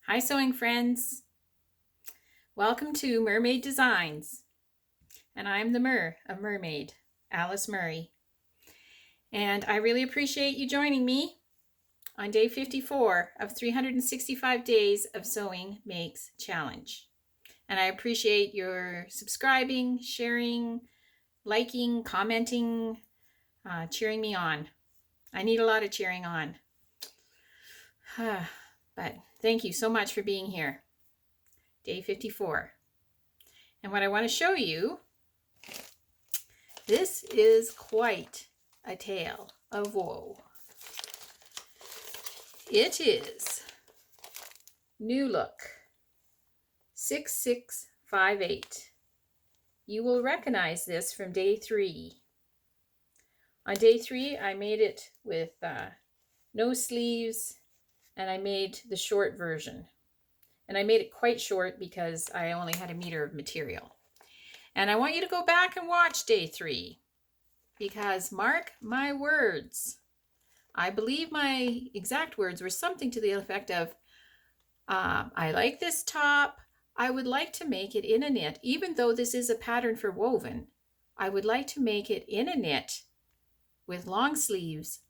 Hi sewing friends. Welcome to Murr-Made Designs. And I'm the Murr of Murr-Made, Alice Murray. And I really appreciate you joining me on day 54 of 365 Days of Sewing Makes Challenge. And I appreciate your subscribing, sharing, liking, commenting, cheering me on. I need a lot of cheering on. But thank you so much for being here. Day 54. And what I want to show you, this is quite a tale of woe. It is NewLook 6658. You will recognize this from day 3. On day 3, I made it with no sleeves, and I made the short version. And I made it quite short because I only had 1 meter of material. And I want you to go back and watch day 3, because mark my words, I believe my exact words were something to the effect of, I like this top, I would like to make it in a knit, even though this is a pattern for woven, I would like to make it in a knit with long sleeves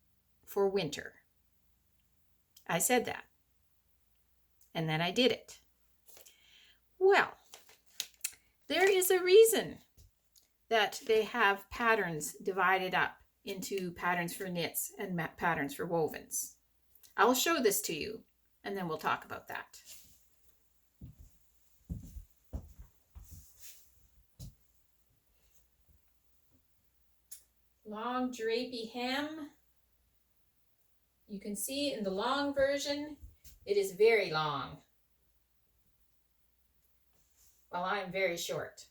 for winter. I said that. And then I did it. Well, there is a reason that they have patterns divided up into patterns for knits and patterns for wovens. I'll show this to you, and then we'll talk about that. Long drapey hem. You can see in the long version, it is very long, while I'm very short.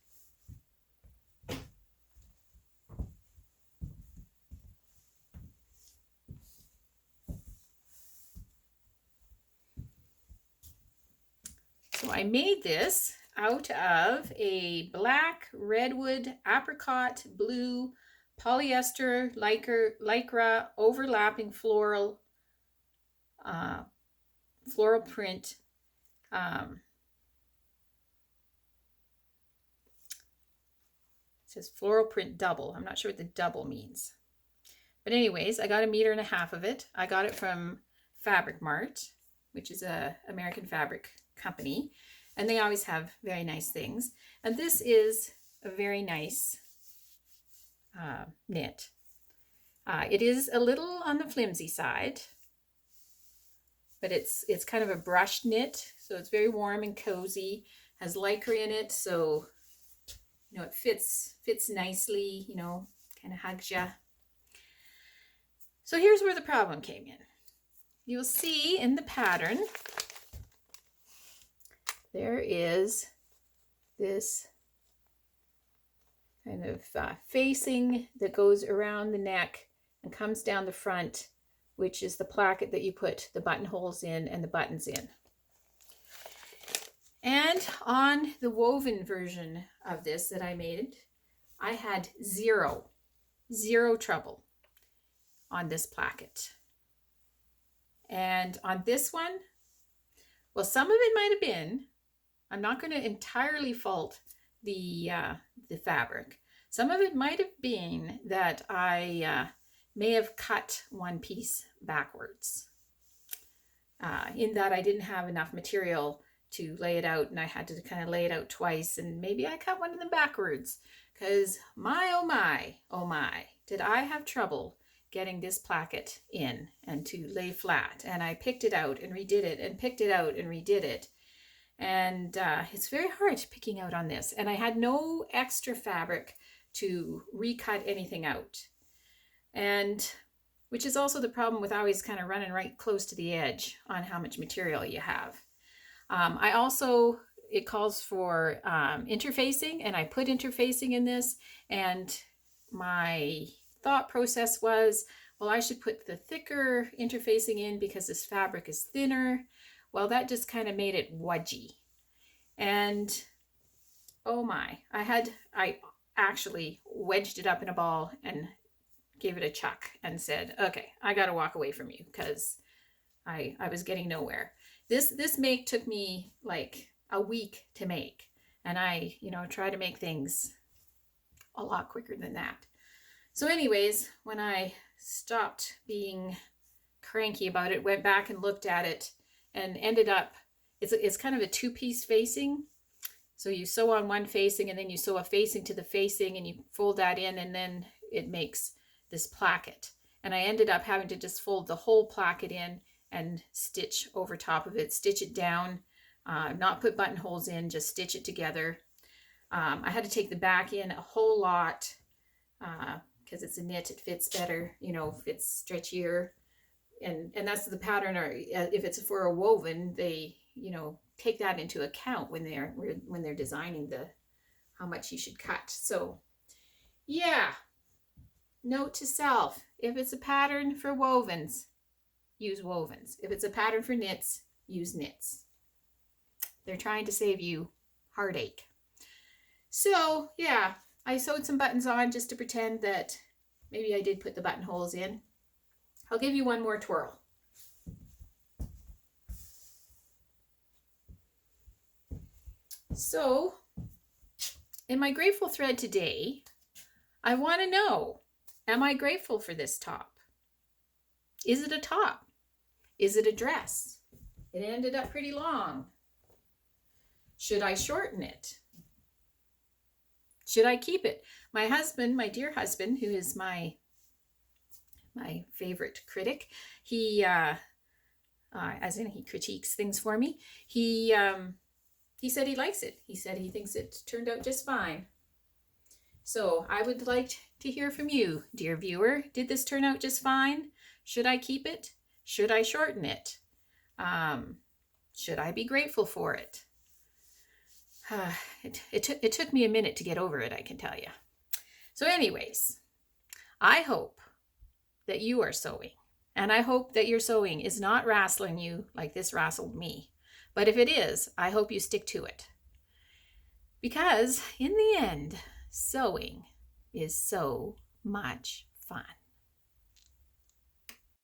So I made this out of a black, redwood, apricot, blue, polyester, lycra overlapping floral print. It says floral print double. I'm not sure what the double means. But anyways, I got 1.5 meters of it. I got it from Fabric Mart, which is an American fabric company. And they always have very nice things. And this is a very nice knit. It is a little on the flimsy side, but it's kind of a brushed knit, so it's very warm and cozy. Has lycra in it, so you know it fits nicely. You know, kind of hugs ya. So here's where the problem came in. You'll see in the pattern there is this kind of facing that goes around the neck and comes down the front, which is the placket that you put the buttonholes in and the buttons in. And on the woven version of this that I made, I had zero trouble on this placket. And on this one, well, some of it might have been, I'm not going to entirely fault the fabric. Some of it might have been that I may have cut one piece backwards, in that I didn't have enough material to lay it out, and I had to kind of lay it out twice, and maybe I cut one of them backwards, because oh my, did I have trouble getting this placket in and to lay flat. And I picked it out and redid it and picked it out and redid it. And it's very hard picking out on this. And I had no extra fabric to recut anything out. And which is also the problem with always kind of running right close to the edge on how much material you have. It calls for interfacing, and I put interfacing in this, and my thought process was, well, I should put the thicker interfacing in because this fabric is thinner. Well, that just kind of made it wudgy. And oh my, I actually wedged it up in a ball and gave it a chuck and said, okay, I got to walk away from you because I was getting nowhere. This make took me like a week to make. And I, try to make things a lot quicker than that. So anyways, when I stopped being cranky about it, went back and looked at it and ended up, it's kind of a two-piece facing. So you sew on one facing and then you sew a facing to the facing and you fold that in and then it makes this placket. And I ended up having to just fold the whole placket in and stitch over top of it, stitch it down, not put buttonholes in, just stitch it together. I had to take the back in a whole lot because it's a knit, it fits better, fits stretchier. And that's the pattern, or if it's for a woven, they, take that into account when they're designing how much you should cut. So yeah, note to self, if it's a pattern for wovens, use wovens. If it's a pattern for knits, use knits. They're trying to save you heartache. So yeah, I sewed some buttons on just to pretend that maybe I did put the buttonholes in. I'll give you one more twirl. So in my grateful thread today, I want to know, am I grateful for this top? Is it a top? Is it a dress? It ended up pretty long. Should I shorten it? Should I keep it? My husband, my dear husband, who is my favorite critic, he, as in he critiques things for me, he said he likes it. He said he thinks it turned out just fine. So I would like to hear from you, dear viewer. Did this turn out just fine? Should I keep it? Should I shorten it? Should I be grateful for it? It took me a minute to get over it, I can tell you. So anyways, I hope that you are sewing. And I hope that your sewing is not wrestling you like this wrestled me. But if it is, I hope you stick to it. Because in the end, sewing is so much fun.